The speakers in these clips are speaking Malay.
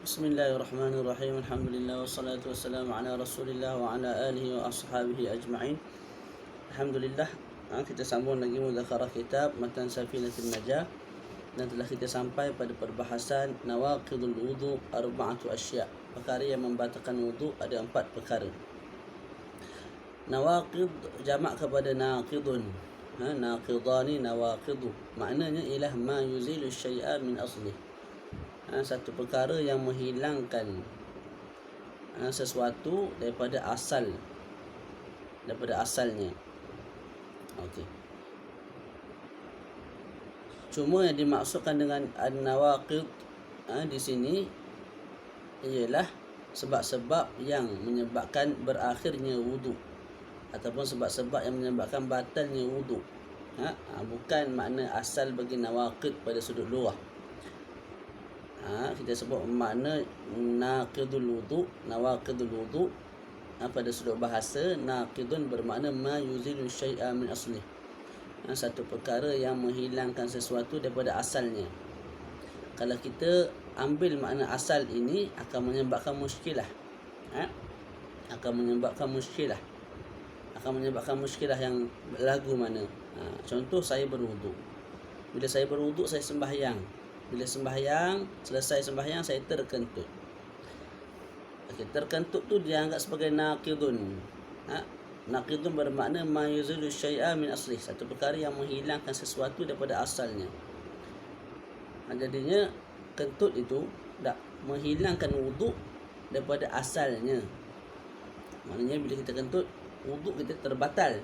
Bismillahirrahmanirrahim. Alhamdulillah wassalatu wassalamu ala Rasulillah wa ala alihi wa ashabihi ajma'in. Alhamdulillah, kita sambung lagi mudzakarah kitab Matan Safinatul Najah, dan telah kita sampai pada perbahasan nawaqidul wudu arba'atu asya'. Perkara yang membatalkan wudu ada 4 perkara. Nawaqid jamak kepada naqidun. Naqidani nawaqidu. Maknanya ialah ma yuzilu syai'a min aslih. Satu perkara yang menghilangkan sesuatu daripada asalnya. Okey. Cuma yang dimaksudkan dengan an-nawaqid di sini ialah sebab-sebab yang menyebabkan berakhirnya wudu ataupun sebab-sebab yang menyebabkan batalnya wudu. Bukan makna asal bagi nawaqid pada sudut luar. Kita sebut makna naqidul wudu, nawaqidul wudu. Pada sudut bahasa, naqidun bermakna ma yuzilu syai'a min aslih. Satu perkara yang menghilangkan sesuatu daripada asalnya. Kalau kita ambil makna asal ini, akan menyebabkan muskilah. Akan menyebabkan muskilah yang berlagu mana. Contoh, saya berwuduk. Bila saya berwuduk, saya sembahyang. Bila selesai sembahyang, saya terkentut. Terkentut tu dianggap sebagai naqidun. Naqidun bermakna ma yuzilu syai'a min aslih, satu perkara yang menghilangkan sesuatu daripada asalnya. Jadinya kentut itu tak menghilangkan wuduk daripada asalnya. Maknanya bila kita kentut, wuduk kita terbatal.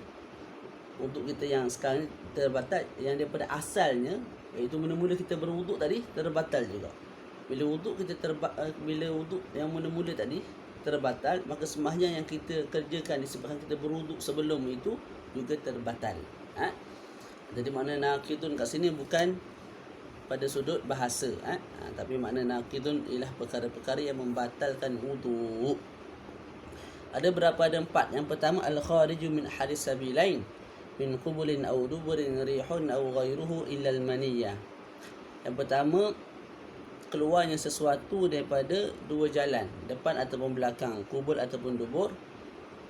Wuduk kita yang sekarang terbatal, yang daripada asalnya, iaitu mula-mula kita berwuduk tadi terbatal juga. Bila wuduk yang mula-mula tadi terbatal, maka sembahyang yang kita kerjakan disebabkan kita berwuduk sebelum itu juga terbatal. Jadi makna naqidun kat sini bukan pada sudut bahasa, tapi makna naqidun ialah perkara-perkara yang membatalkan wuduk. Ada 4. Yang pertama, al-khariju min hadis sabilain min qubulin aw duburin rihun aw ghairuhu illa al-maniyah. Yang pertama, keluarnya sesuatu daripada 2 jalan, depan ataupun belakang, kubul ataupun dubur,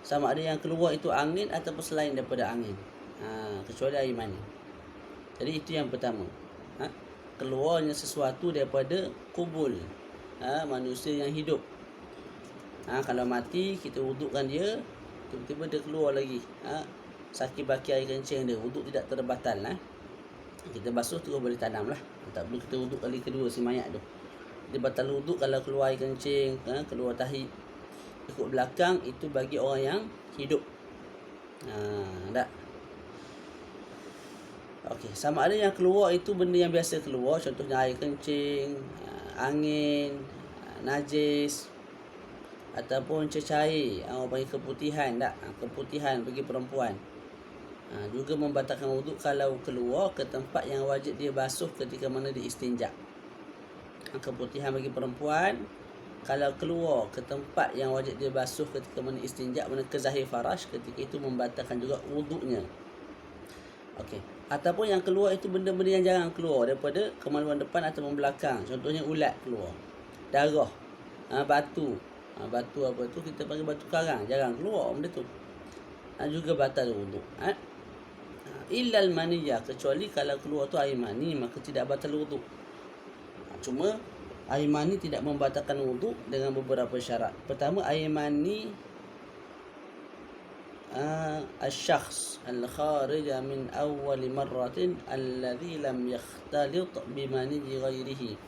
sama ada yang keluar itu angin ataupun selain daripada angin, kecuali air mani. Jadi itu yang pertama, keluarnya sesuatu daripada kubul, manusia yang hidup. Kalau mati, kita wudukkan dia, tiba-tiba dia keluar lagi, sakit baki air kencing dia, wuduk tidak terbatal. Kita basuh terus boleh tanam lah. Tak perlu kita wuduk kali kedua si mayat tu. Dia batal wuduk kalau keluar air kencing, keluar tahi ikut belakang, itu bagi orang yang hidup. Tak. Okey, sama ada yang keluar itu benda yang biasa keluar, contohnya air kencing, angin, najis, ataupun cecair, orang panggil keputihan, tak? Keputihan bagi perempuan. Juga membatalkan wuduk kalau keluar ke tempat yang wajib dia basuh ketika mana dia istinja. Keputihan bagi perempuan kalau keluar ke tempat yang wajib dia basuh ketika mana istinja, mana ke zahir farash, ketika itu membatalkan juga wuduknya. Okey. Ataupun yang keluar itu benda-benda yang jarang keluar daripada kemaluan depan ataupun belakang. Contohnya ulat keluar, darah, batu. Batu apa tu, kita panggil batu karang, jarang keluar benda tu. Juga batal wuduk. Illal maniyah, kecuali kalau keluar tu air mani, maka tidak batal wuduk. Cuma air mani tidak membatalkan wuduk dengan beberapa syarat. Pertama, air mani al-syakhs al-kharija min awwali marratin alladhi lam yakhtalit bimani ghairihi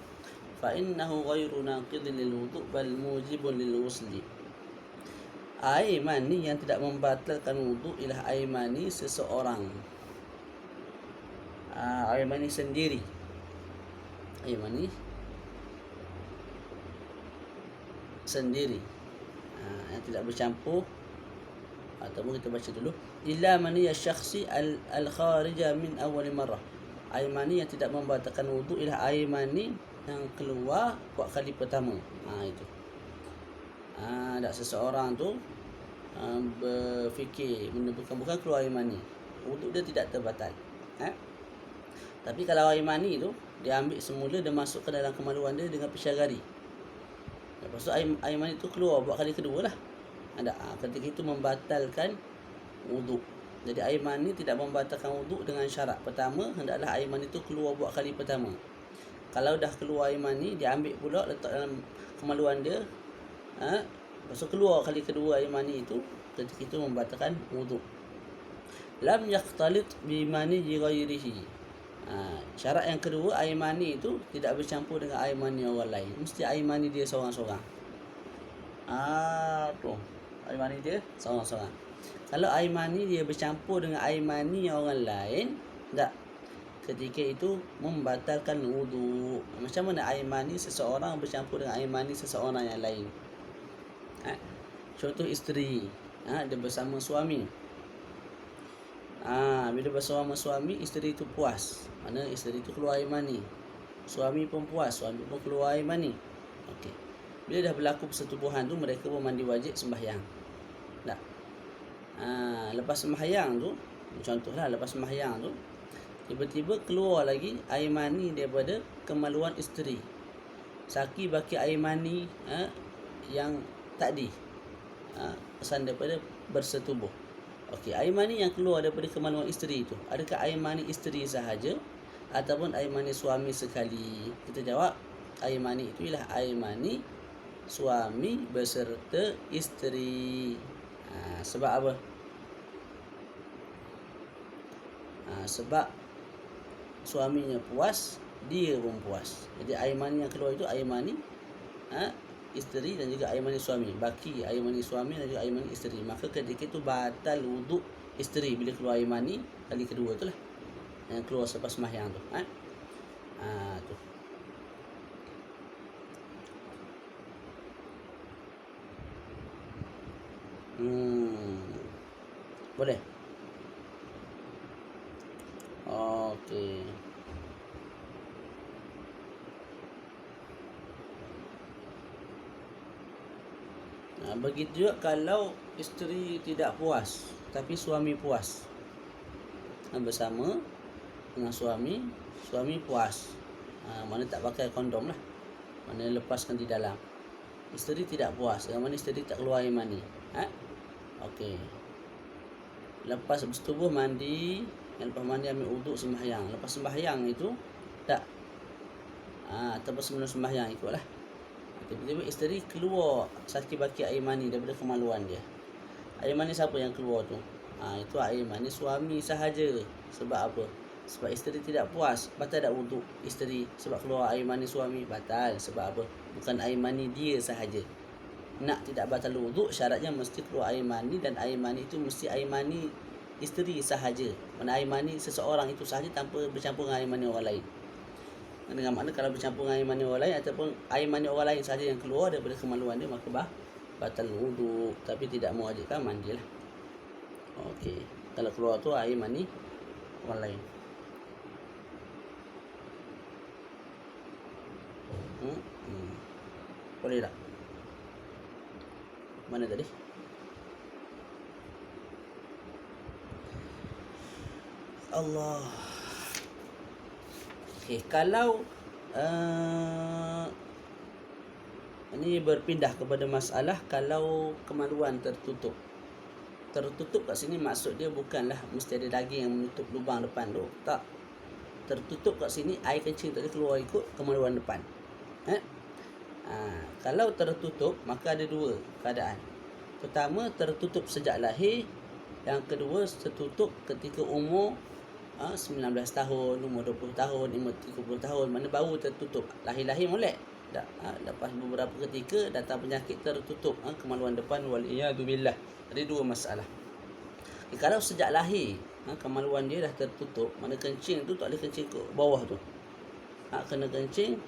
fa innahu ghairu naqidin lil wudu' bal mujibun lil wusli. Air mani yang tidak membatalkan wuduk ialah air mani seseorang, air mani sendiri, air mani sendiri, yang tidak bercampur. Ataupun kita baca dulu, illa mani syakhsi al-kharija min awwal marrah. Air mani yang tidak membatalkan wuduk ialah air mani yang keluar buat kali pertama. Itu. Tak seseorang tu berfikir bukan keluar air mani, wuduk dia tidak terbatal. Tapi kalau air mani tu dia ambil semula, dia masuk ke dalam kemaluan dia dengan pisau gari. Lepas tu air mani tu keluar buat kali kedua lah. Ketika itu membatalkan wuduk. Jadi air mani tidak membatalkan wuduk dengan syarat. Pertama, hendaklah air mani tu keluar buat kali pertama. Kalau dah keluar air mani, dia ambil pula letak dalam kemaluan dia. Lepas tu keluar kali kedua air mani itu, ketika itu membatalkan wuduk. Lam yaqtalit bimani ghairihi. Syarat yang kedua, air mani itu tidak bercampur dengan air mani orang lain. Mesti air mani dia seorang-seorang. Tu air mani dia seorang-seorang. Kalau air mani dia bercampur dengan air mani orang lain, tak, ketika itu membatalkan wuduk. Macam mana air mani seseorang bercampur dengan air mani seseorang yang lain? Contoh isteri, dia bersama suami. Bila bersama suami, isteri itu puas. Mana isteri itu keluar air mani. Suami pun puas, suami pun keluar air mani. Okey. Bila dah berlaku persetubuhan tu, mereka pun mandi wajib sembahyang. Tak. Lepas sembahyang tu, contohlah lepas sembahyang tu, tiba-tiba keluar lagi air mani daripada kemaluan isteri. Saki baki air mani yang tadi, pesan daripada bersetubuh. Okey, air mani yang keluar daripada kemaluan isteri itu, adakah air mani isteri sahaja ataupun air mani suami sekali? Kita jawab, air mani itu ialah air mani suami beserta isteri. Sebab apa? Sebab suaminya puas, dia pun puas. Jadi air mani yang keluar itu air mani isteri dan juga air mani suami. Baki air mani suami dan juga air mani isteri. Maka ketika itu batal wuduk isteri bila keluar air mani kali kedua tu lah, yang keluar selepas sembahyang tu. Tu. Boleh? Okey. Begitu juga kalau isteri tidak puas tapi suami puas. Bersama dengan suami puas. Mana tak pakai kondom lah. Mana lepaskan di dalam. Isteri tidak puas. Yang mana isteri tak keluar air mani. Okey. Lepas bersetubuh mandi, lepas mandi ambil wuduk sembahyang. Lepas sembahyang itu tak ataupun sebelum sembahyang ikutlah. Tiba-tiba isteri keluar saki baki air mani daripada kemaluan dia. Air mani siapa yang keluar tu? Itu air mani suami sahaja. Sebab apa? Sebab isteri tidak puas. Batal tak wuduk isteri sebab keluar air mani suami? Batal. Sebab apa? Bukan air mani dia sahaja. Nak tidak batal wuduk, syaratnya mesti keluar air mani, dan air mani itu mesti air mani isteri sahaja. Mana air mani seseorang itu sahaja tanpa bercampur dengan air mani orang lain. Dengan makna kalau bercampur dengan air mani orang lain ataupun air mani orang lain sahaja yang keluar daripada kemaluan dia, maka batal wuduk, tapi tidak mewajibkan mandilah. Okey, kalau keluar tu air mani orang lain. Boleh tak? Mana tadi? Allah. Okey, kalau ini berpindah kepada masalah kalau kemaluan tertutup. Tertutup kat sini maksud dia bukanlah mesti ada daging yang menutup lubang depan tu. Tak. Tertutup kat sini air kencing tak keluar ikut kemaluan depan. Kalau tertutup maka ada dua keadaan. Pertama, tertutup sejak lahir. Yang kedua, tertutup ketika umur 19 tahun, umur 20 tahun, umur 30 tahun. Mana baru tertutup. Lahir-lahir molek. Lepas beberapa ketika datang penyakit tertutup kemaluan depan, waliyadzubillah. Ada dua masalah. Kalau sejak lahir kemaluan dia dah tertutup, mana kencing tu tak boleh kencing ke bawah tu. Kena kencing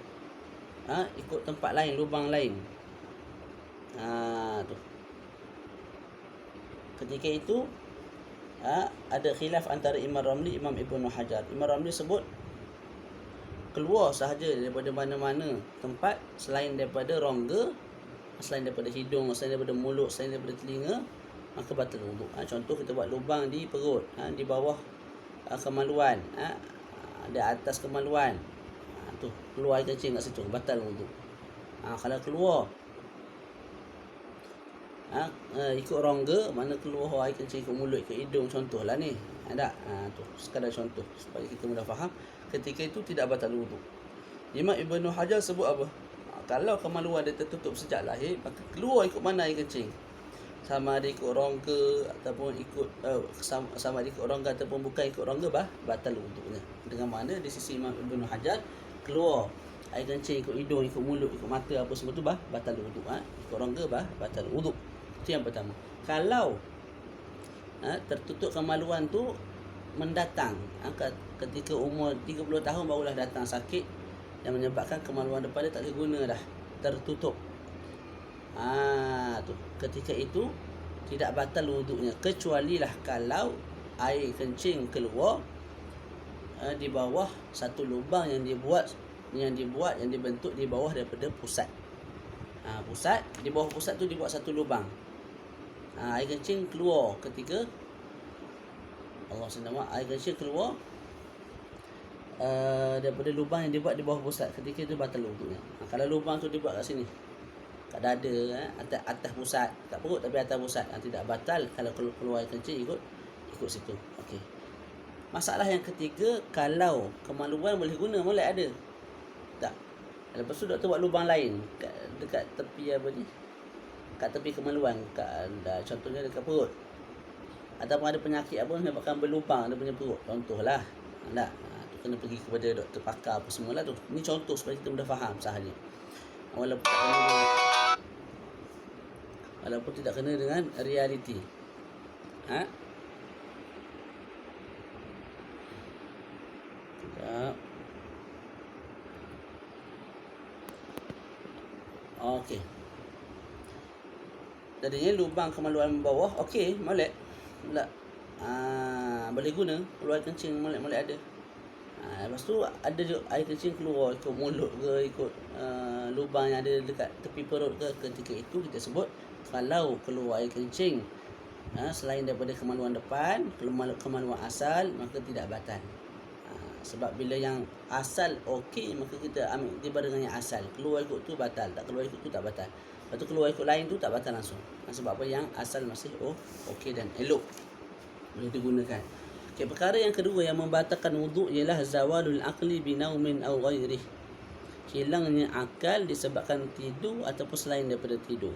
ikut tempat lain, lubang lain. Tu. Ketika itu ada khilaf antara Imam Ramli, Imam Ibnu Hajar. Imam Ramli sebut keluar sahaja daripada mana-mana tempat selain daripada rongga, selain daripada hidung, selain daripada mulut, selain daripada telinga, maka batal wuduk. Contoh kita buat lubang di perut, di bawah kemaluan, di atas kemaluan, tu keluar air kencing kat situ, batal wuduk. Kalau keluar ikut rongga, mana keluar air kencing ikut mulut, ikut hidung, contohlah ni. Tak? Tu sekadar contoh supaya kita mudah faham. Ketika itu tidak batal wuduk. Imam Ibnu Hajar sebut apa? Kalau kemaluan dia tertutup sejak lahir, maka keluar ikut mana air kencing. Sama ada ikut rongga ataupun ikut sama ada ikut rongga ataupun bukan ikut rongga, batal wuduknya. Dengan mana di sisi Imam Ibnu Hajar, keluar air kencing ikut hidung, ikut mulut, ikut mata, apa semua tu batal wuduk. Ikut rongga batal wuduk. Itu yang pertama. Kalau tertutup kemaluan tu mendatang, ketika umur 30 tahun barulah datang sakit yang menyebabkan kemaluan depan dia tak boleh guna dah, tertutup. Tu ketika itu tidak batal wuduknya, kecuali lah kalau air kencing keluar di bawah satu lubang yang dibentuk di bawah daripada pusat. Pusat, di bawah pusat tu dibuat satu lubang. Air kencing keluar ketika air kencing keluar daripada lubang yang dibuat di bawah pusat, ketika itu batal wuduknya. Kalau lubang tu dibuat kat sini, kat dada, atas pusat, tak perut tapi atas pusat, tidak batal kalau keluar air kencing ikut situ. Okey. Masalah yang ketiga, kalau kemaluan boleh guna, boleh ada. Tak. Lepas tu doktor buat lubang lain dekat tepi kat tepi kemaluan, contohnya dekat perut. Ataupun ada penyakit apa menyebabkan berlubang dia punya perut, contohlah. Tak. Tu kena pergi kepada doktor pakar apa semualah tu. Ni contoh supaya kita mudah faham sahaja. Walaupun tidak kena dengan realiti. Okey. Tadinya lubang kemaluan bawah, okey, molek. Boleh guna, keluar kencing molek ada. Lepas tu ada air kencing keluar ikut mulut ke, ikut lubang yang ada dekat tepi perut ke, ketika itu kita sebut kalau keluar air kencing selain daripada kemaluan depan, kemaluan asal, maka tidak batal. Sebab bila yang asal okey, maka kita ambil tiba dengan yang asal. Keluar ikut tu batal, tak keluar ikut tu tak batal. Lepas tu keluar ikut lain tu tak batal langsung. Sebab apa? Yang asal masih okey dan elok, boleh digunakan. Okay, perkara yang kedua yang membatalkan wuduk ialah zawalul aqli binaumin aw ghairih. Hilangnya akal disebabkan tidur ataupun selain daripada tidur.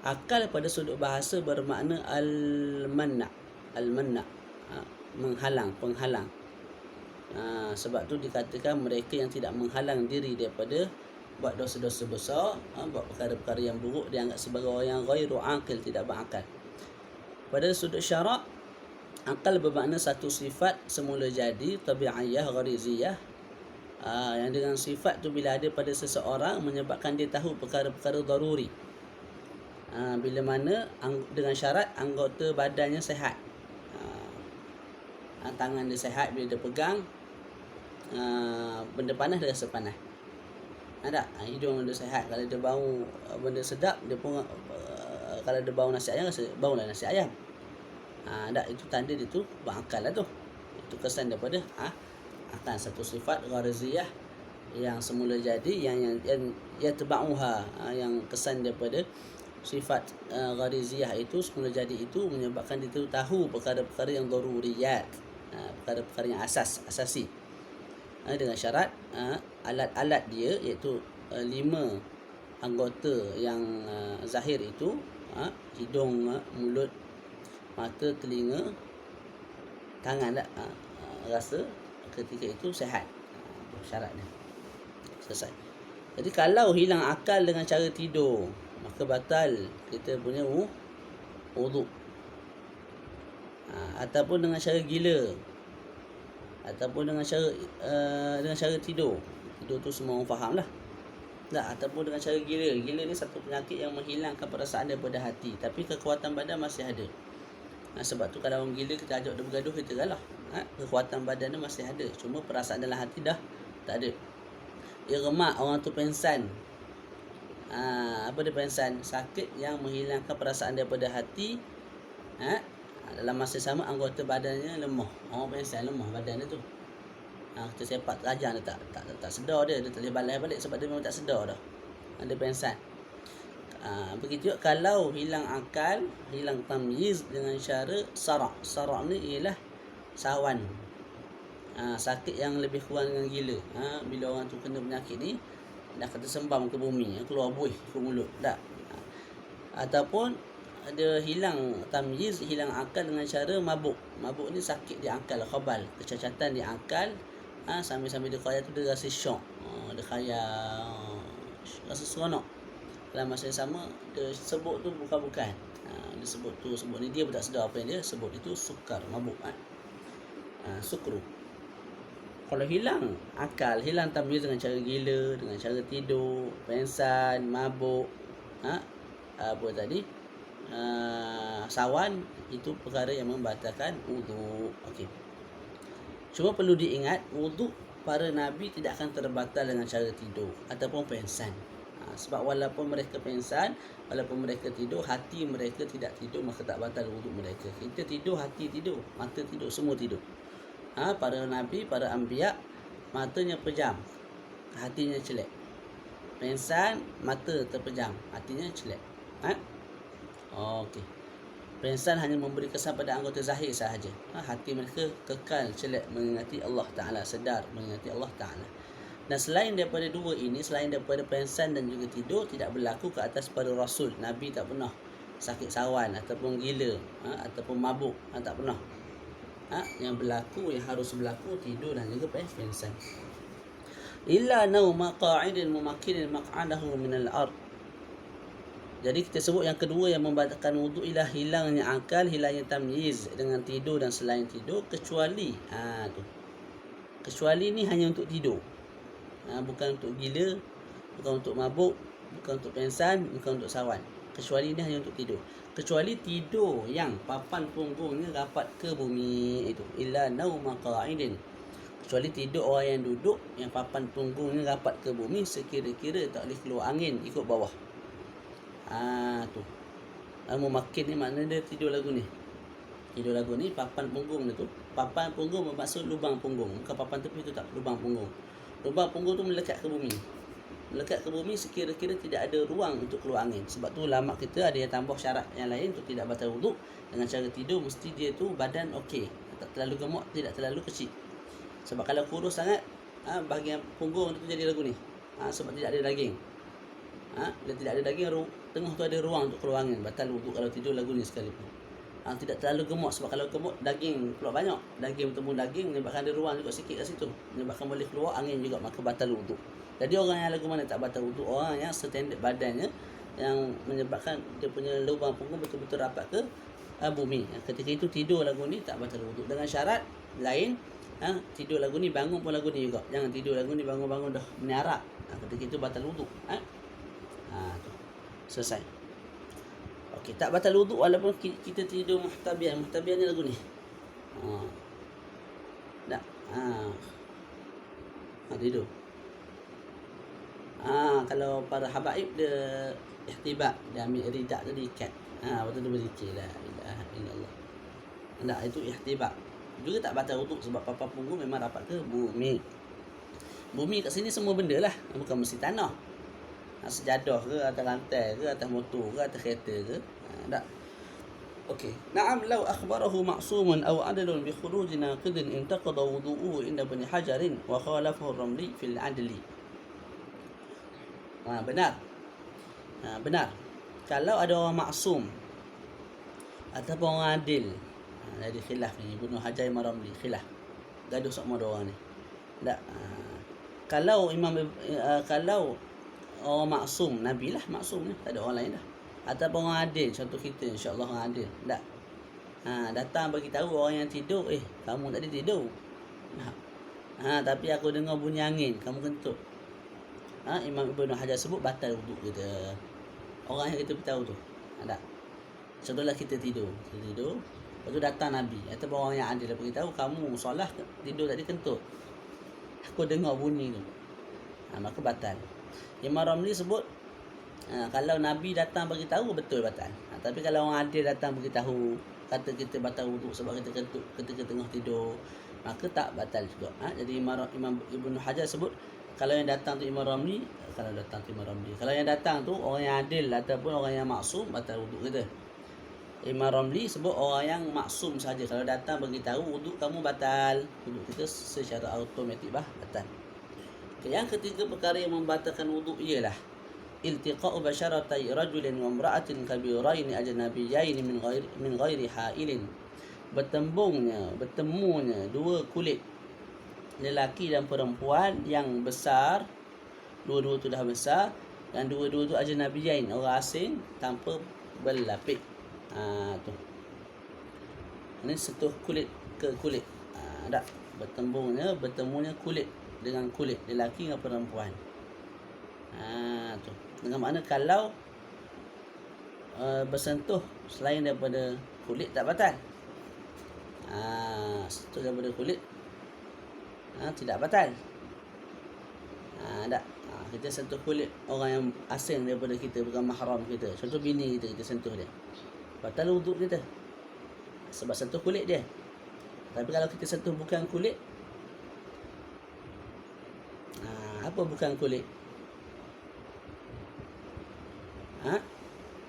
Akal pada sudut bahasa bermakna al-manna', menghalang, penghalang. Sebab tu dikatakan mereka yang tidak menghalang diri daripada buat dosa-dosa besar, buat perkara-perkara yang buruk, dianggap sebagai orang yang ghairu aqil, tidak berakal. Pada sudut syarak, akal bermakna satu sifat semula jadi, tabi'iyah, ghariziyah, yang dengan sifat tu bila ada pada seseorang menyebabkan dia tahu perkara-perkara daruri. Bila mana dengan syarat anggota badannya sihat. Tangan dia sihat, bila dia pegang benda panas dia rasa panas. Hidung dia sihat, kalau dia bau benda sedap, dia pun kalau dia bau nasi ayam, rasa bau lah nasi ayam. Itu tanda dia tu berakal lah tu. Itu kesan daripada akan satu sifat ghariziyah yang semula jadi, yang terbauha, yang kesan daripada sifat ghariziyah itu semula jadi itu menyebabkan dia tu tahu perkara-perkara yang daruriyat, perkara-perkara yang asasi. Dengan syarat alat-alat dia, iaitu 5 anggota yang zahir itu, hidung, mulut, mata, telinga, tangan, rasa, ketika itu sihat. Syaratnya selesai. Jadi kalau hilang akal dengan cara tidur, maka batal kita punya wuduk. Ataupun dengan cara gila, ataupun dengan cara tidur tu semua orang faham lah. Ataupun dengan cara gila ni satu penyakit yang menghilangkan perasaan daripada hati, tapi kekuatan badan masih ada. Sebab tu kalau orang gila kita ajak dia bergaduh, kita kalah. Kekuatan badan dia masih ada, cuma perasaan dalam hati dah tak ada. Dia remak, orang tu pensan. Apa dia pensan? Sakit yang menghilangkan perasaan daripada hati. Dalam masa sama anggota badannya lemah. Orang pensan lemah badan dia tu. Kita sepak tajam dia tak sedar, dia tak boleh balai balik sebab dia memang tak sedar dah. Dia pensan. Begitu juga kalau hilang akal, hilang tamyiz dengan cara sarak. Sarak ni ialah sawan. Sakit yang lebih kurang dengan gila. Bila orang tu kena penyakit ni, dah kata sembam ke bumi, keluar buih ke mulut. Tak. Ataupun ada hilang tamyiz, hilang akal dengan cara mabuk. Mabuk ni sakit di akal, khabal, kecacatan di akal. Sambil-sambil dia kaya tu dia rasa syok. Dia kaya rasa seronok. Dalam masa yang sama dia sebut tu bukan-bukan. Dia sebut ni dia pun tak sedar apa yang dia sebut. Itu sukar, mabuk. Sukru. Kalau hilang akal, hilang tamyiz dengan cara gila, dengan cara tidur, pengsan, mabuk, apa tadi, sawan, itu perkara yang membatalkan wuduk. Okey. Cuma perlu diingat, wuduk para nabi tidak akan terbatal dengan cara tidur ataupun pengsan. Sebab walaupun mereka pengsan, walaupun mereka tidur, hati mereka tidak tidur, maka tak batal wuduk mereka. Kita tidur, hati tidur, mata tidur, semua tidur. Para nabi, para anbiya, matanya pejam, hatinya celak. Pengsan, mata terpejam, hatinya celak. Okey. Pengsan hanya memberi kesan pada anggota zahir sahaja. Hati mereka kekal celak mengingati Allah Ta'ala, sedar mengingati Allah Ta'ala. Dan selain daripada dua ini, selain daripada pengsan dan juga tidur, tidak berlaku ke atas para rasul. Nabi tak pernah sakit sawan ataupun gila, ataupun mabuk, tak pernah. Yang berlaku, yang harus berlaku, tidur dan juga pengsan. Illa nauma qa'idin mumakkinin maq'adahu minal ard. Jadi kita sebut yang kedua yang membatalkan wuduk ialah hilangnya akal, hilangnya tamyiz dengan tidur dan selain tidur, kecuali kecuali ni hanya untuk tidur. Bukan untuk gila, bukan untuk mabuk, bukan untuk pengsan, bukan untuk sawan. Kecuali ini hanya untuk tidur. Kecuali tidur yang papan punggungnya rapat ke bumi, itu illa nauma qa'idin. Kecuali tidur orang yang duduk yang papan punggungnya rapat ke bumi, sekira-kira tak boleh keluar angin ikut bawah. Tu. Mumakkin ni maknanya dia tidur lagu ni. Tidur lagu ni papan punggung dia tu. Papan punggung bermaksud lubang punggung. Bukan papan tepi tu, tak, lubang punggung. Lubang punggung tu melekat ke bumi. Melekat ke bumi sekira-kira tidak ada ruang untuk keluar angin. Sebab tu ulama kita ada yang tambah syarat yang lain untuk tidak batal wuduk. Dengan cara tidur mesti dia tu badan okey, tak terlalu gemuk, tidak terlalu kecil. Sebab kalau kurus sangat, bahagian punggung tu jadi lagu ni. Sebab tidak ada daging. Bila tidak ada daging, tengah tu ada ruang untuk keluar angin. Batal wuduk kalau tidur lagu ni sekalipun. Tidak terlalu gemuk, sebab kalau gemuk daging keluar banyak, daging bertemu daging menyebabkan ada ruang juga sikit kat situ, menyebabkan boleh keluar angin juga, maka batal wuduk. Jadi orang yang lagu mana tak batal wuduk? Orang yang standard badannya yang menyebabkan dia punya lubang punggung betul-betul rapat ke bumi. Ketika itu tidur lagu ni tak batal wuduk. Dengan syarat lain, tidur lagu ni, bangun pun lagu ni juga. Jangan tidur lagu ni bangun-bangun dah menarak. Ketika itu batal wuduk. Tu. Selesai. Okey, tak batal wuduk walaupun kita tidur muhtabian. Muhtabian ni lagu ni. Tak. Tidur. Kalau para habaib dia ihtiba, dia ambil ridak tu diikat. Lepas tu dia berzikir la ilaha illallah. Tak, itu ihtiba. Juga tak batal wuduk sebab papan punggung memang rapat ke bumi. Bumi kat sini semua benda lah, bukan mesti tanah. Sejadah ke, atas lantai ke, atas motor ke, atas kereta ke. Tak. Okey. Na'am law akhbarahu ma'sumun aw adalun bi khuruji naqidin intaqada wudu'uhu inda Ibn Hajarin wa khalafahu ar-Ramli fil adli. Benar. Benar. Kalau ada orang maksum ataupun orang adil, jadi khilaf ni Ibn Hajar Imam Ramli khilaf. Gaduh sama dua orang ni. Tak. Kalau kalau orang maksum, Nabi lah maksum ni, tak ada orang lain dah. Ataupun orang adil, contoh kita insya-Allah orang adil. Tak. Datang bagi tahu orang yang tidur, kamu tadi tidur. Tapi aku dengar bunyi angin, kamu kentut. Imam Ibn Hajar sebut batal wuduk kita. Orang yang kita beritahu tu. Tak. Contohlah kita tidur. Lepas tu datang Nabi ataupun orang yang adil dia beritahu, kamu solat tidur tadi kentut. Aku dengar bunyi tu. Maka batal. Imam Ramli sebut kalau Nabi datang bagi tahu betul batal. Tapi kalau orang adil datang bagi tahu, kata kita batal wuduk sebab kita kentut ketika tengah tidur, maka tak batal juga. Jadi Imam Ibn Hajar sebut Kalau yang datang tu Imam Ramli, kalau yang datang tu orang yang adil ataupun orang yang maksum, batal wuduk kita. Imam Ramli sebut orang yang maksum saja. Kalau datang beritahu wuduk kamu batal, wuduk kita secara automatik batal. Yang ketiga perkara yang membatalkan wuduk ialah iltiqa'u basyaratai rajulin wa imra'atin kabirain ajnabiyain min ghairi ha'ilin. Bertemunya dua kulit lelaki dan perempuan yang besar, dua-dua tu dah besar, dan dua-dua tu ajnabiyain, orang asing tanpa berlapik. Tu. Ini sentuh kulit ke kulit. Tak bertemunya kulit dengan kulit, lelaki dengan perempuan. Tu. Dengan makna kalau bersentuh selain daripada kulit tak batal. Sentuh daripada kulit tidak batal. Kita sentuh kulit orang yang asing daripada kita, bukan mahram kita. Contoh bini kita sentuh dia, batal wuduk kita sebab sentuh kulit dia. Tapi kalau kita sentuh bukan kulit, apa bukan kulit?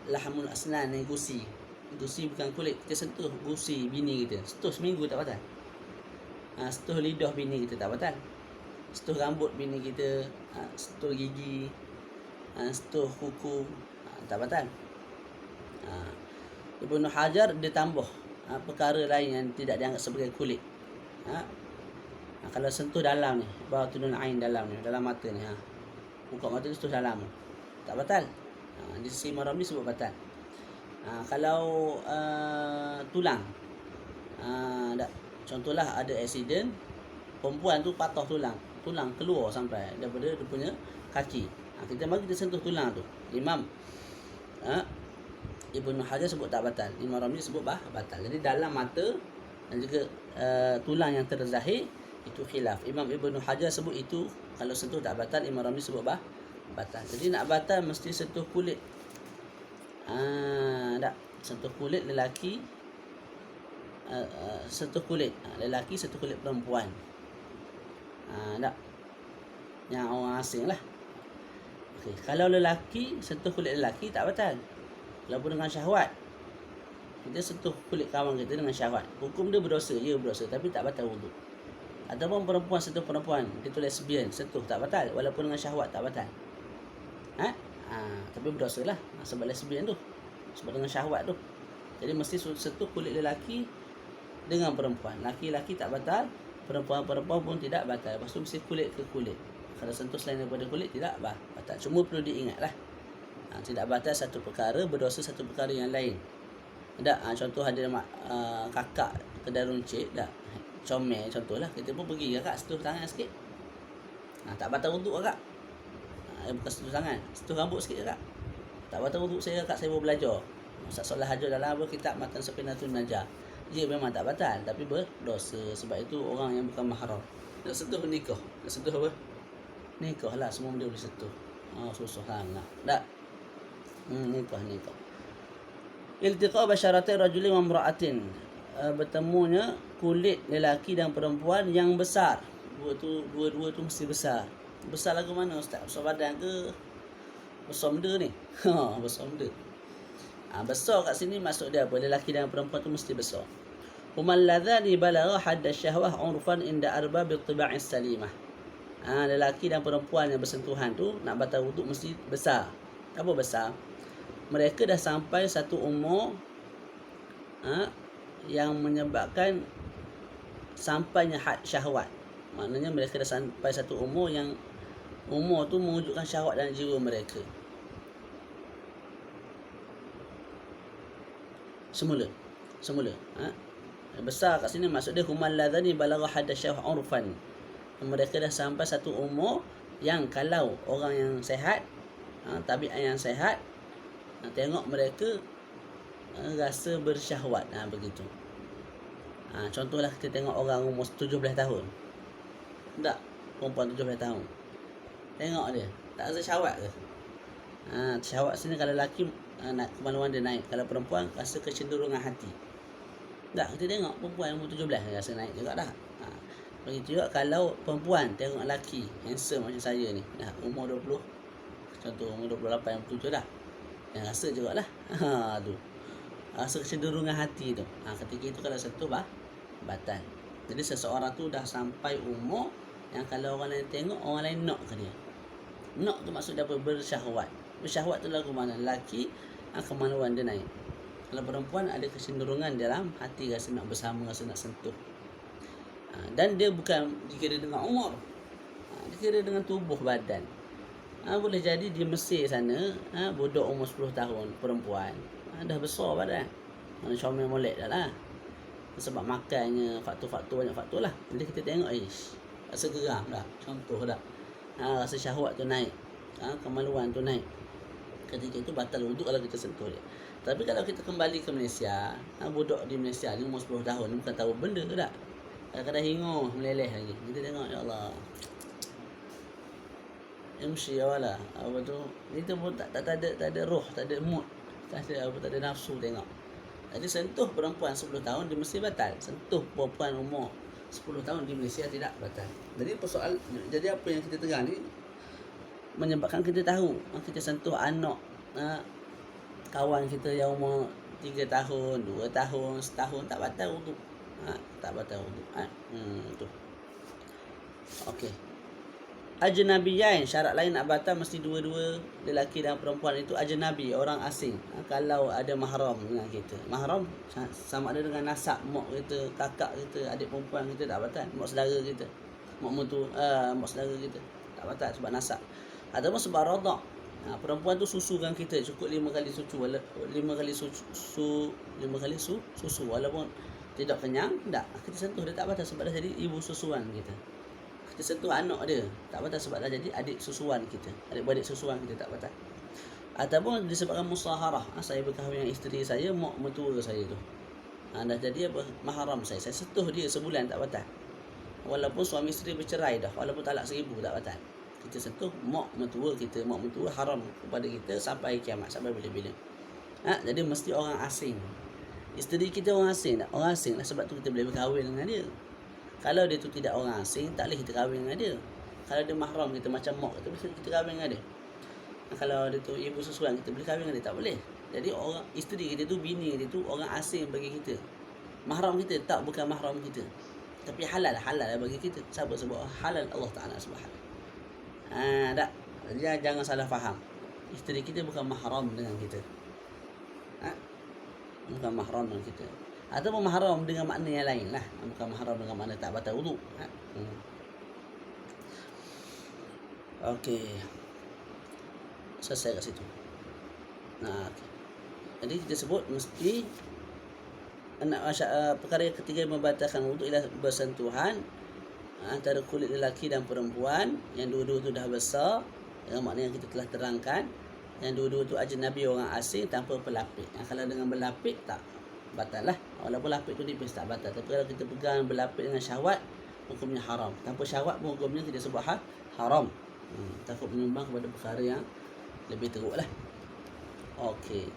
Lahmul asnan, gusi. Gusi bukan kulit. Kita sentuh gusi bini kita, sentuh seminggu tak batal. Sentuh lidah bini kita tak batal. Sentuh rambut bini kita, sentuh gigi, sentuh kuku, tak batal. Ibnu Hajar dia tambah perkara lain yang tidak dianggap sebagai kulit. Kalau sentuh dalam ni, batinul ain, dalam ni, dalam mata ni, buka mata tu sentuh dalam, tak batal. Di sisi Imam ni sebut batal. Kalau tulang, contohlah ada accident, perempuan tu patah tulang keluar sampai daripada dia punya kaki. Kita mari kita sentuh tulang tu. Imam Ibnu Hajar sebut tak batal, Imam Ramli sebut batal. Jadi dalam mata dan juga tulang yang terzahir itu khilaf. Imam Ibnu Hajar sebut itu kalau sentuh tak batal, Imam Ramli sebut batal. Jadi nak batal mesti sentuh kulit. Sentuh kulit lelaki, sentuh kulit lelaki, sentuh kulit perempuan. Yang orang asing lah. Kalau lelaki sentuh kulit lelaki tak batal. Walaupun dengan syahwat, kita sentuh kulit kawan kita dengan syahwat, hukum dia berdosa, tapi tak batal wuduk. Ataupun perempuan sentuh perempuan, dia tu lesbian, sentuh tak batal, walaupun dengan syahwat tak batal. Tapi berdosa lah sebab lesbian tu, sebab dengan syahwat tu. Jadi mesti sentuh kulit lelaki dengan perempuan. Laki-laki tak batal, perempuan-perempuan pun tidak batal. Lepas tu mesti kulit ke kulit. Kalau sentuh selain daripada kulit tidak batal. Cuma perlu diingatlah, tidak batal satu perkara, berdosa satu perkara yang lain. Contoh ada kakak kedai runcit, comel contohlah, kita pun pergi kakak sentuh tangan sikit, tak batal wuduk kakak. Bukan sentuh tangan, sentuh rambut sikit kakak, tak batal wuduk saya kakak, saya baru belajar Ustaz Solah Hajar dalam kitab Matan Safinatul Najah. Dia memang tak batal, tapi berdosa. Sebab itu orang yang bukan mahram nak sentuh nikah, nak sentuh apa? Nikah lah, semua benda boleh sentuh. Susah sangat. Nikah. Iltiqa basyaratai rajulin wa imra'atin, bertemunya kulit lelaki dan perempuan yang besar. Dua-dua tu mesti besar. Besar lagu mana ustaz? Besar badan ke besar benda ni? Besar benda. Besar kat sini maksud dia apa? Lelaki dan perempuan tu mesti besar. Humal ladzani balagha hadda syahwah urfan inda arbab at-tiba'is salimah. Lelaki dan perempuan yang bersentuhan tu nak batal wuduk mesti besar. Apa besar? Mereka dah sampai satu umur yang menyebabkan sampainya had syahwat. Maknanya mereka dah sampai satu umur yang umur tu mewujudkan syahwat dalam jiwa mereka. Semula. Besar kat sini maksud dia humal ladzani balagha hadda syahwah urfan. Mereka dah sampai satu umur yang kalau orang yang sehat, tabiat yang sehat, tengok mereka rasa bersyahwat, begitu. Contohlah kita tengok orang umur 17 tahun. Tak, perempuan 17 tahun. Tengok dia, tak rasa syahwat ke? Syahwat sini kalau lelaki kemaluan dia naik, kalau perempuan rasa kecenderungan hati. Tak, kita tengok perempuan umur 17 rasa naik juga dah. Begitu juga kalau perempuan tengok lelaki handsome macam saya ni, dah umur 20, contoh umur 28, 27 dah. Yang rasa jugalah. Tu. Rasa kecenderungan hati tu. Ketika itu kalau sentuh batal. Jadi seseorang tu dah sampai umur yang kalau orang lain tengok, orang lain nak ke dia. Nak tu maksud apa? Bersyahwat. Bersyahwat tu lagu mana? Lelaki kemaluan dia naik. Kalau perempuan ada kecenderungan dalam hati, rasa nak bersama, rasa nak sentuh. Dan dia bukan dikira dengan umur, dikira dengan tubuh badan. Boleh jadi di Mesir sana, budak umur 10 tahun perempuan, dah besar badan, mana comel molek dah lah. Sebab makannya, faktor-faktor, banyak faktor lah. Jadi kita tengok, rasa geram dah, contoh dah. Rasa syahwat tu naik, kemaluan tu naik. Ketika itu batal wuduk kalau kita sentuh dia. Tapi kalau kita kembali ke Malaysia, budak di Malaysia ni umur 10 tahun, bukan tahu benda ke tak. Kadang-kadang hinguh, meleleh lagi. Kita tengok, ya Allah, MC awala, apa tu, kita pun tak ada roh, tak ada mood, tak ada nafsu tengok. Jadi sentuh perempuan 10 tahun di Malaysia batal. Sentuh perempuan umur 10 tahun di Malaysia tidak batal. Jadi apa yang kita tengah ni menyebabkan kita tahu, kita sentuh anak kawan kita yang umur 3 tahun, 2 tahun, setahun, tak batal wuduk. Tak batal wuduk. Tu. Okey. Ajnabiyain, syarat lain nak batal mesti dua-dua lelaki dan perempuan itu ajnabi, orang asing. Kalau ada mahram dengan kita. Mahram sama ada dengan nasab, mak kita, kakak kita, adik perempuan kita, tak batal. Mak saudara kita, mak saudara kita, tak batal sebab nasab. Ataupun sebab radha. Perempuan tu susukan kita cukup 5 kali susu, 5 kali susu walaupun tidak kenyang, tak, kita sentuh dia tak batal sebab dah jadi ibu susuan kita. Kita sentuh anak dia, tak batal sebab dah jadi adik susuan kita, adik-beradik susuan kita, tak batal. Ataupun disebabkan musaharah, saya berkahwin dengan isteri saya, mak mentua saya tu, dah jadi apa, mahram saya sentuh dia sebulan, tak batal. Walaupun suami isteri bercerai dah, walaupun talak 1000, tak batal. Kita sentuh mak mentua kita, mak mentua haram kepada kita sampai kiamat, sampai bila-bila. Jadi mesti orang asing. Isteri kita orang asing tak? Orang asing lah, sebab tu kita boleh berkahwin dengan dia. Kalau dia tu tidak orang asing, tak boleh kita kahwin dengan dia. Kalau dia mahram kita macam mak kita, boleh kita kahwin dengan dia. Kalau dia tu ibu susuan kita, boleh kahwin dengan dia, tak boleh. Jadi orang isteri kita tu, bini dia tu orang asing bagi kita. Mahram kita tak, bukan mahram kita. Tapi halal lah bagi kita. Siapa sebut halal? Allah Ta'ala subhanahu. Tak. Jangan salah faham. Isteri kita bukan mahram dengan kita. Bukan mahram dengan kita. Ataupun mahram dengan makna yang lain lah. Bukan mahram dengan makna tak batal wuduk. Okey. Selesai kat situ. Okay. Jadi kita sebut mesti perkara yang ketiga yang membatalkan wuduk ialah bersentuhan antara kulit lelaki dan perempuan yang dua-dua tu dah besar, dengan makna yang kita telah terangkan. Yang dua-dua tu ajnabi, orang asing tanpa pelapik. Kalau dengan berlapik tak batal lah. Walaupun lapik tu nipis tak batal. Tapi kalau kita pegang berlapik dengan syahwat, hukumnya haram. Tanpa syahwat pun hukumnya kita sebut haram. Takut menyumbang kepada perkara yang lebih teruk lah. Okey.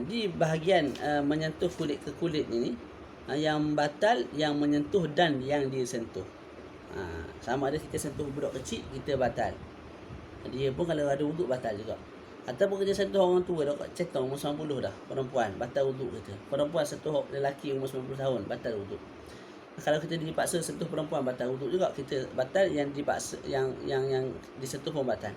Di bahagian menyentuh kulit ke kulit ni, yang batal yang menyentuh dan yang disentuh. Sama ada kita sentuh budak kecil, kita batal. Dia pun kalau ada wuduk batal juga. Ataupun kita sentuh orang tua dah cetong umur 90 dah, perempuan, batal wuduk kita. Perempuan sentuh lelaki umur 90 tahun, batal wuduk. Kalau kita dipaksa sentuh perempuan, batal wuduk juga. Kita batal yang dipaksa, yang disentuh pun batal.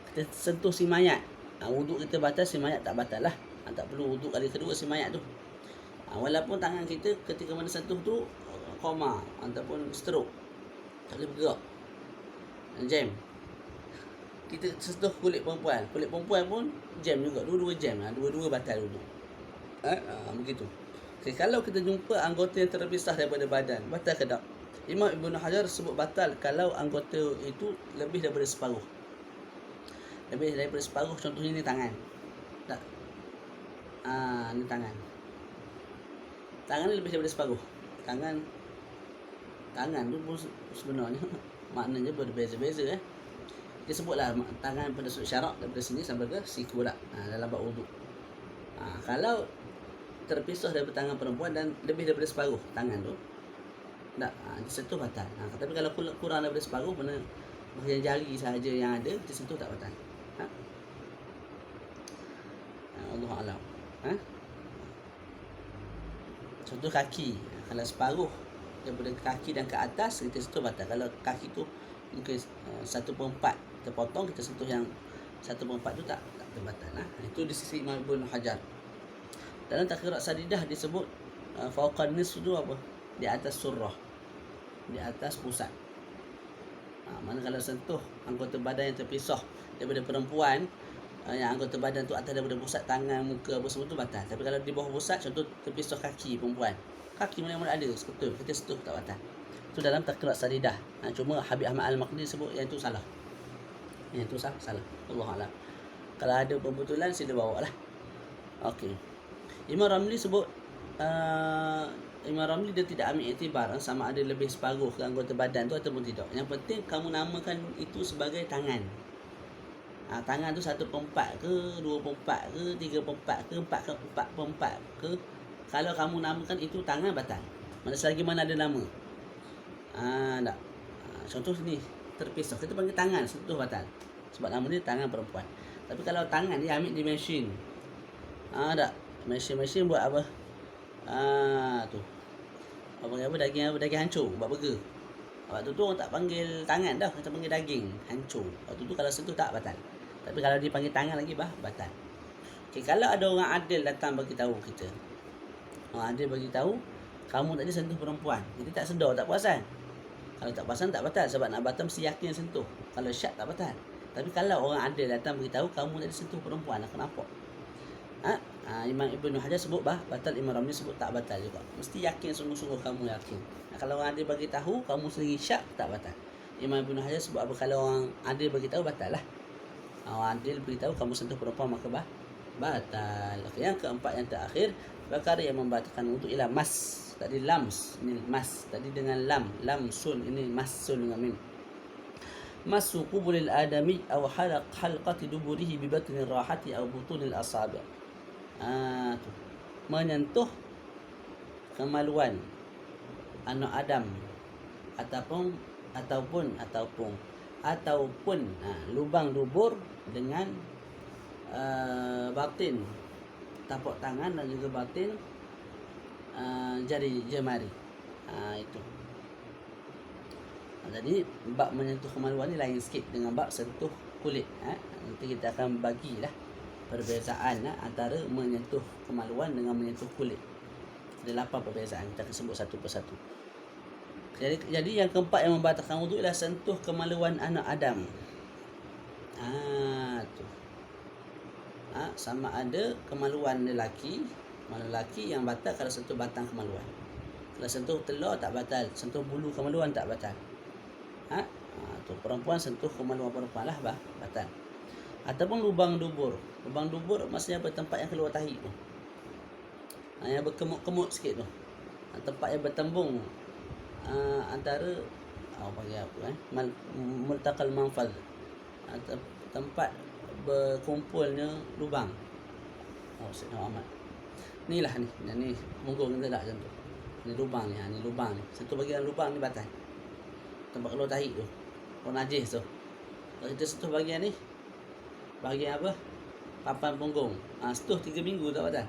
Kita sentuh si mayat, wuduk kita batal, si mayat tak batal lah. Tak perlu wuduk kali kedua si mayat tu. Walaupun tangan kita ketika mana sentuh tu koma ataupun stroke, tak boleh bergerak, jam. Kita sentuh kulit perempuan pun jam juga, dua-dua jam lah, dua-dua batal wuduk. Begitu. Okay, kalau kita jumpa anggota yang terpisah daripada badan, batal ke tak? Imam Ibn Hajar sebut batal kalau anggota itu lebih daripada separuh. Lebih daripada separuh, contohnya ni tangan. Tak. Ni tangan. Tangan ni lebih daripada separuh. Tangan tu pun sebenarnya maknanya berbeza-beza. Dia sebutlah tangan pada sudut syarak daripada sini sampai ke siku lah, dalam bab wuduk. Kalau terpisah daripada tangan perempuan dan lebih daripada separuh tangan tu, Tak, disentuh batal. Tapi kalau kurang daripada separuh, mana bahagian jari sahaja yang ada, kita sentuh tak batal. Allah Alam. Contoh kaki, kalau separuh daripada kaki dan ke atas, kita sentuh batal. Kalau kaki tu mungkin 1/4 terpotong, kita sentuh yang 1/4 tu tak terbatal. Itu di sisi Imam Ibn Hajar. Dalam Taqrirat Sadidah disebut fauqan nisf tu apa? Di atas surah, di atas pusat. Mana kalau sentuh anggota badan yang terpisah daripada perempuan, yang anggota badan tu atas daripada pusat, tangan, muka apa semua tu batal. Tapi kalau di bawah pusat, contoh terpisah kaki perempuan, kaki mana-mana ada seketul, kita sentuh tak batal. Itu dalam Taqrirat Sadidah. Cuma Habib Ahmad Al-Maqdisi sebut yang itu salah. Yang itu salah. Allah Alam. Kalau ada pembetulan sila bawa lah. Okey. Imam Ramli sebut Imam Ramli dia tidak ambil iktibar sama ada lebih separuh ke anggota badan tu ataupun tidak. Yang penting kamu namakan itu sebagai tangan. Tangan tu 1/4 ke, 2/4 ke, 3/4 ke, 4/4 ke. Kalau kamu namakan itu tangan, batal. Mana selagi mana ada nama. Tak. Contoh ni terpisah, kita panggil tangan, sentuh batal. Sebab nama dia tangan perempuan. Tapi kalau tangan dia ambil di mesin. Tak. Mesin buat apa? Tu. Apa daging hancur, buat burger. Waktu tu orang tak panggil tangan dah, kita panggil daging hancur. Waktu tu kalau sentuh tak batal. Tapi kalau dipanggil tangan lagi batal. Okey, kalau ada orang adil datang bagi tahu kita. Orang adil bagi tahu kamu tadi sentuh perempuan. Jadi tak sedar, tak perasan. Kalau tak perasan tak batal, sebab nak batal mesti yakin sentuh. Kalau syak tak batal. Tapi kalau orang adil datang bagi tahu kamu tadi sentuh perempuan, aku nampak. Imam Ibn Hajar sebut batal, Imam Ramli sebut tak batal juga. Mesti yakin, sungguh-sungguh kamu yakin. Kalau orang adil bagi tahu kamu sendiri syak, tak batal. Imam Ibn Hajar sebut apa? Kalau orang adil bagi tahu, batal lah. Orang adil beritahu kamu sentuh perempuan, maka batal. Okay, yang keempat, yang terakhir, perkara yang membatalkan wudu ialah mas. Tadi lams, ini mas. Tadi dengan lamsun, ini masun dengan mim. Masu qubulil adami aw halqati duburihi bi batnir rahati aw butunil asabi'. Tu. Menyentuh kemaluan anak Adam ataupun lubang dubur dengan batin tapak tangan dan juga batin jari jemari. Itu. Jadi bab menyentuh kemaluan ni lain sikit dengan bab sentuh kulit. Nanti kita akan bagilah perbezaan antara menyentuh kemaluan dengan menyentuh kulit. Ada 8 perbezaan, kita akan sebut satu persatu. Jadi yang keempat yang membatalkan wudu ialah sentuh kemaluan anak Adam. Tu. Sama ada kemaluan lelaki yang batal kalau sentuh batang kemaluan. Kalau sentuh telur tak batal, sentuh bulu kemaluan tak batal. Tu perempuan sentuh kemaluan perempuan lah batal. Ataupun lubang dubur. Lubang dubur maksudnya apa? Tempat yang keluar tahi tu. Yang berkemut-kemut sikit tu. Tempat yang bertembung antara panggil apa multaqal manfaz. Tempat berkumpulnya lubang. Sayyidina Muhammad. Inilah ni. Ni punggung kita tak macam tu. Ni lubang ni. Ni lubang ni. Satu bahagian lubang ni batal. Tempat keluar tahi tu. Najis tu. Kalau kita sentuh bahagian ni, bahagian apa? Papan punggung. Sentuh 3 minggu tak batal.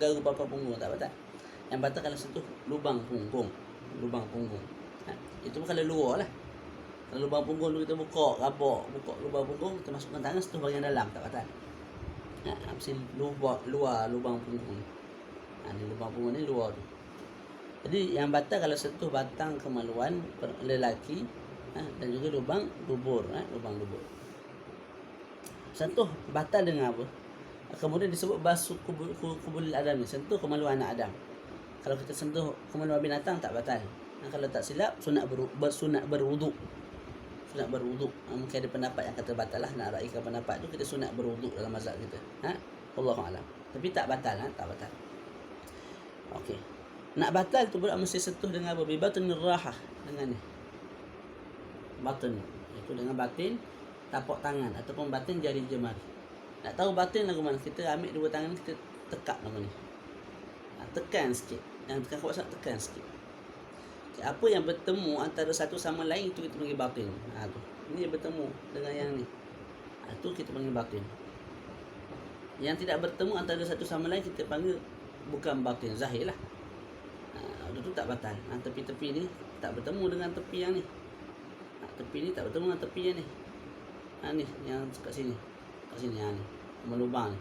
Garu papan punggung tak batal. Yang batal kalau sentuh lubang punggung. Itu pun kalau luar lah. Kalau lubang punggung tu kita buka lubang punggung, kita masukkan tangan, sentuh bahagian dalam tak batal. Mesti luar lubang punggung. Ni lubang punggung ni luar tu. Jadi yang batal kalau sentuh batang kemaluan lelaki dan juga lubang dubur. Sentuh batal dengan apa? Kemudian disebut basu kubul Adam ni, sentuh kemaluan anak Adam. Kalau kita sentuh kemaluan binatang tak batal. Kalau tak silap sunat berwuduk. Mungkin ada pendapat yang kata batal lah. Nak raikan pendapat tu, kita sunat berwuduk dalam mazhab kita. Wallahu a'lam. Tapi tak batal, tak batal. Okey. Nak batal tu pula mesti sentuh dengan apa? Bibatunir rahah, dengan ni. Batin. Itu dengan batin tapak tangan ataupun batin jari jemari. Nak tahu batin lagu mana? Kita ambil dua tangan, kita tekak lagu ni. Tekan sikit. Yang tekan kuat sangat, tekan sikit. Apa yang bertemu antara satu sama lain itu kita panggil batin. Tu. Ini yang bertemu dengan yang ni. Itu kita panggil batin. Yang tidak bertemu antara satu sama lain kita panggil bukan batin, zahir lah. Itu tak batal. Tepi-tepi ni tak bertemu dengan tepi yang ni. Tepi ni tak bertemu dengan tepi yang ni. Ni yang kat sini. Kat sini ni. Melubang ni.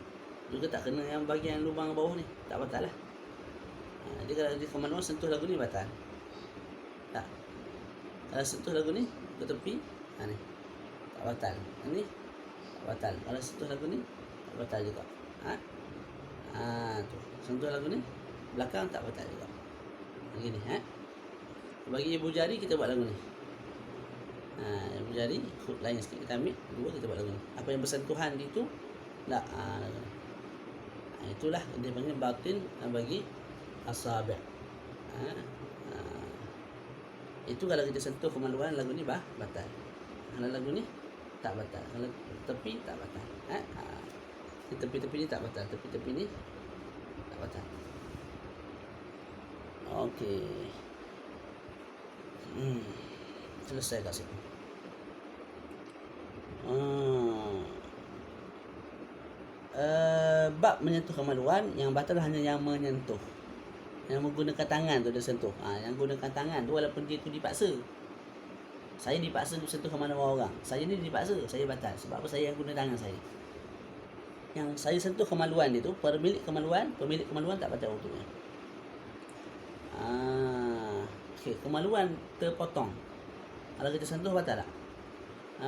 Juga tak kena yang bahagian lubang bawah ni. Tak batal lah. Jadi kalau di kemaluan sentuh lagu ni batal. Tak. Kalau sentuh lagu ni ke tepi, ni tak batal. Ni tak batal. Kalau sentuh lagu ni tak batal juga. Tu. Sentuh lagu ni belakang tak batal juga. Begini, Bagi ibu jari kita buat lagu ni. Ibu jari lain sikit kita ambil, dua kita buat lagu ni. Apa yang bersentuhan di tu tak lagu ni. Itulah dia panggil batin bagi asabi'. Itu kalau kita sentuh kemaluan lagu ni batal. Kalau lagu ni tak batal. Kalau tepi tak batal. Tepi-tepi ni tak batal. Tepi-tepi ni tak batal. Okey. Selesai kat situ. Bab menyentuh kemaluan, yang batal hanya yang menyentuh. Yang menggunakan tangan tu dia sentuh. Yang gunakan tangan tu walaupun dia tu dipaksa. Saya dipaksa untuk sentuh kemaluan orang. Saya ni dipaksa, saya batal. Sebab apa? Saya yang guna tangan saya. Yang saya sentuh kemaluan dia tu, pemilik kemaluan tak batal wuduknya. Okey, kemaluan terpotong. Kalau kita sentuh batal tak?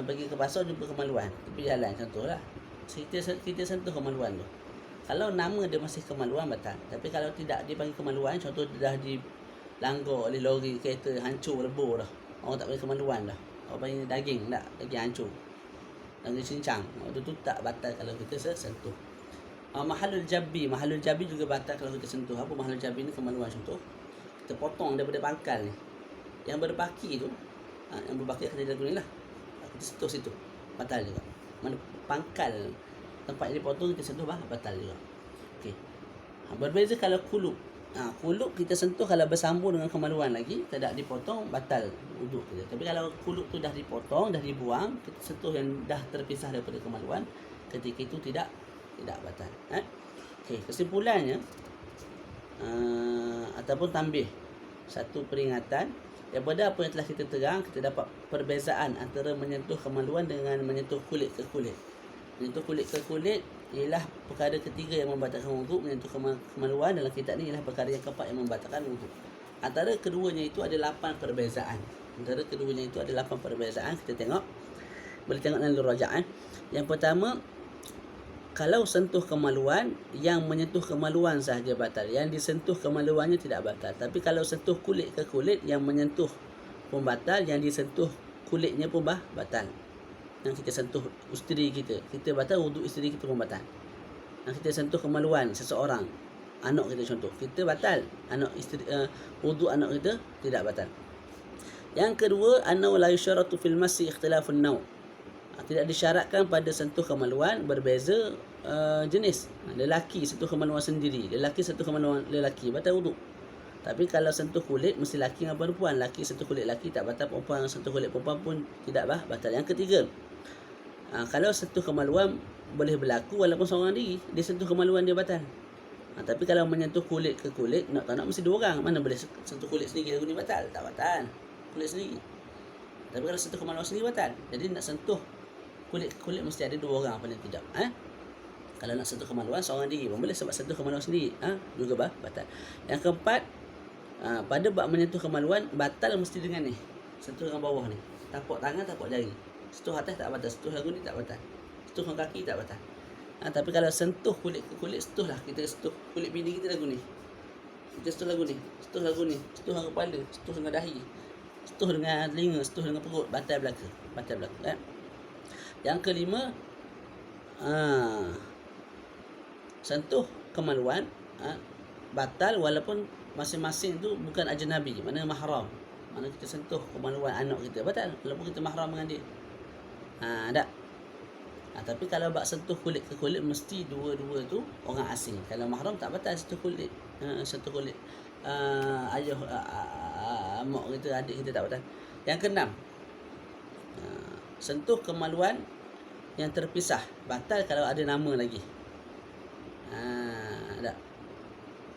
Pergi ke pasar jumpa kemaluan, tepi jalan sentuhlah. Kita sentuh kemaluan tu. Kalau nama dia masih kemaluan batal. Tapi kalau tidak dipanggil kemaluan, contoh dia dah dilanggar oleh lori kereta hancur lebur dah. Orang tak panggil kemaluan dah. Orang panggil daging tak, daging hancur. Daging cincang. Itu tu tak batal kalau kita sentuh. Mahalul jabi juga batal kalau kita sentuh. Apa mahalul jabi ni? Kemaluan contoh. Kita potong daripada pangkal ni. Yang berbaki tu, yang berbaki akan jadi lagu ni lah. Kita sentuh situ, batal juga. Mana pangkal tempat yang dipotong kita sentuh batal juga. Okey. Berbeza kalau kulub. Kulub kita sentuh kalau bersambung dengan kemaluan lagi, tidak dipotong, batal wuduk kita. Tapi kalau kulub tu dah dipotong, dah dibuang, kita sentuh yang dah terpisah daripada kemaluan, ketika itu tidak batal. Okey, kesimpulannya ataupun tambih satu peringatan daripada apa yang telah kita terang, kita dapat perbezaan antara menyentuh kemaluan dengan menyentuh kulit ke kulit. Menyentuh kulit ke kulit ialah perkara ketiga yang membatalkan wuduk. Menyentuh kemaluan dalam kitab ni ialah perkara yang keempat yang membatalkan wuduk. Antara keduanya itu ada 8 perbezaan. Kita tengok, boleh tengok dalam rajaan. Yang pertama, kalau sentuh kemaluan, yang menyentuh kemaluan sahaja batal. Yang disentuh kemaluannya tidak batal. Tapi kalau sentuh kulit ke kulit, yang menyentuh pun batal, yang disentuh kulitnya pun batal. Yang kita sentuh isteri kita batal, wuduk isteri kita pun batal. Yang kita sentuh kemaluan seseorang, anak kita contoh, kita batal. Wuduk anak kita tidak batal. Yang kedua, annahu la yusyaratu fil masi ikhtilafun naw'. Tidak disyaratkan pada sentuh kemaluan berbeza jenis. Lelaki sentuh kemaluan sendiri, lelaki sentuh kemaluan lelaki, batal wuduk. Tapi kalau sentuh kulit mesti lelaki dengan perempuan. Lelaki sentuh kulit lelaki tak batal, perempuan sentuh kulit perempuan pun tidak batal. Yang ketiga, kalau sentuh kemaluan boleh berlaku walaupun seorang diri, dia sentuh kemaluan dia batal. Tapi kalau menyentuh kulit ke kulit, nak tak nak mesti dua orang. Mana boleh sentuh kulit sendiri lagu ni batal? Tak batal. Kulit sendiri. Tapi kalau sentuh kemaluan sendiri batal. Jadi nak sentuh kulit ke kulit mesti ada dua orang paling tidak. Kalau nak sentuh kemaluan seorang diri pun boleh, sebab sentuh kemaluan sendiri juga batal. Yang keempat, pada bab menyentuh kemaluan batal mesti dengan ni, sentuh dengan bawah ni, tapak tangan, tapak jari. Sentuh atas tak batal, sentuh lagu ni tak batal, sentuh dengan kaki tak batal. Tapi kalau sentuh kulit ke kulit, sentuhlah. Kita sentuh kulit bini kita lagu ni, kita sentuh lagu ni, sentuh dengan kepala, sentuh dengan dahi, sentuh dengan telinga, sentuh dengan perut, batal belaka. Yang kelima, sentuh kemaluan batal walaupun masing-masing tu bukan ajnabi, mana mahram. Mana kita sentuh kemaluan anak kita batal walaupun kita mahram dengan dia. Tak. Tapi kalau bab sentuh kulit ke kulit mesti dua-dua tu orang asing. Kalau mahram tak batal sentuh kulit. Sentuh kulit ayah mak kita, adik kita tak batal. Yang keenam, sentuh kemaluan yang terpisah, batal kalau ada nama lagi. Tak.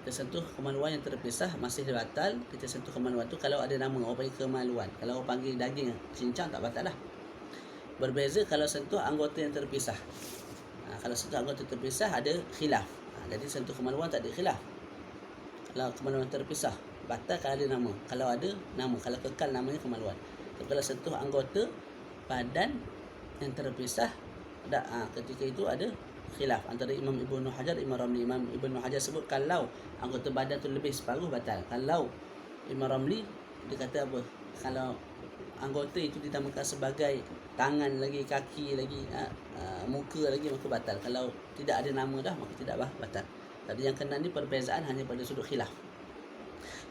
Kita sentuh kemaluan yang terpisah masih batal. Kita sentuh kemaluan tu kalau ada nama, orang panggil kemaluan. Kalau orang panggil daging, cincang, tak batal lah. Berbeza kalau sentuh anggota yang terpisah. Kalau sentuh anggota terpisah ada khilaf. Jadi sentuh kemaluan tak ada khilaf. Kalau kemaluan terpisah batal kalau ada nama. Kalau ada nama, kalau kekal namanya kemaluan. Tapi kalau sentuh anggota badan yang terpisah, ketika itu ada khilaf antara Imam Ibnu Hajar, Imam Ramli. Imam Ibnu Hajar sebut kalau anggota badan tu lebih separuh batal. Kalau Imam Ramli dia kata apa? Kalau anggota itu ditamakan sebagai tangan lagi, kaki lagi, muka lagi, maka batal. Kalau tidak ada nama dah, maka tidak batal. Tadi yang kena ni perbezaan hanya pada sudut khilaf.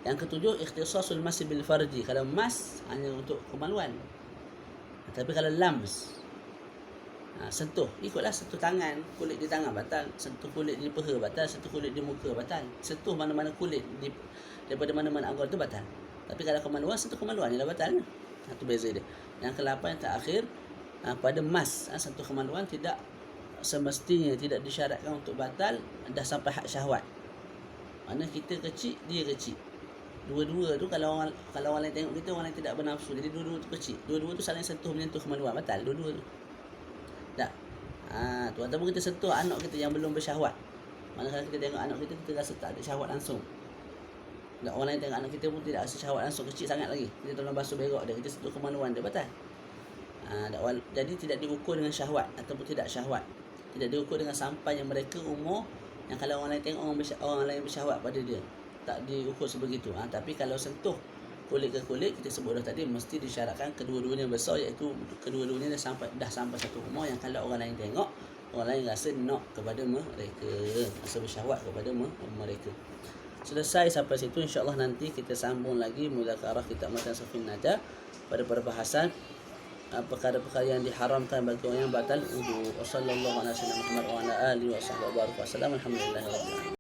Yang ketujuh, ikhtisasul mas bil farji. Kalau mas hanya untuk kemaluan. Tapi kalau lams, sentuh, ikutlah sentuh tangan, kulit di tangan batal, sentuh kulit di peha batal, sentuh kulit di muka batal, sentuh mana-mana kulit daripada mana-mana anggota batal. Tapi kalau kemaluan, sentuh kemaluan ialah batal. Itu beza dia. Yang ke-8 yang terakhir, pada mas, sentuh kemaluan tidak semestinya, tidak disyaratkan untuk batal dah sampai had syahwat. Mana kita kecil, dia kecil. Dua-dua tu kalau orang lain tengok kita, orang lain tidak bernafsu. Jadi dua-dua tu kecil. Dua-dua tu saling sentuh menyentuh kemaluan, batal dua-dua tu. Tak. Tu ataupun kita sentuh anak kita yang belum bersyahwat. Mana kalau kita tengok anak kita rasa tak ada syahwat langsung. Tak, orang lain tengok anak kita pun tidak rasa syahwat langsung, kecil sangat lagi. Kita tolong basuh berak dia, kita sentuh kemaluan dia, batal. Jadi tidak diukur dengan syahwat ataupun tidak syahwat. Tidak diukur dengan sampai yang mereka umur yang kalau orang lain tengok orang lain bersyahwat pada dia. Tak diukur sebegitu. Tapi kalau sentuh kulit ke kulit, kita sebut dah tadi, mesti disyaratkan kedua-duanya besar, iaitu kedua-duanya dah sampai satu umur yang kalau orang lain tengok, orang lain rasa nak kepada mereka, rasa bersyahwat kepada mereka. Selesai sampai situ, insya-Allah nanti kita sambung lagi muzakarah kitab Matan Safin Najah pada perbahasan perkara-perkara yang diharamkan bagi orang yang batal wudu. Wassallallahu ala sayyidina Muhammad wa ala alihi wa sahbihi wa barik wasallam. Alhamdulillahirabbil alamin.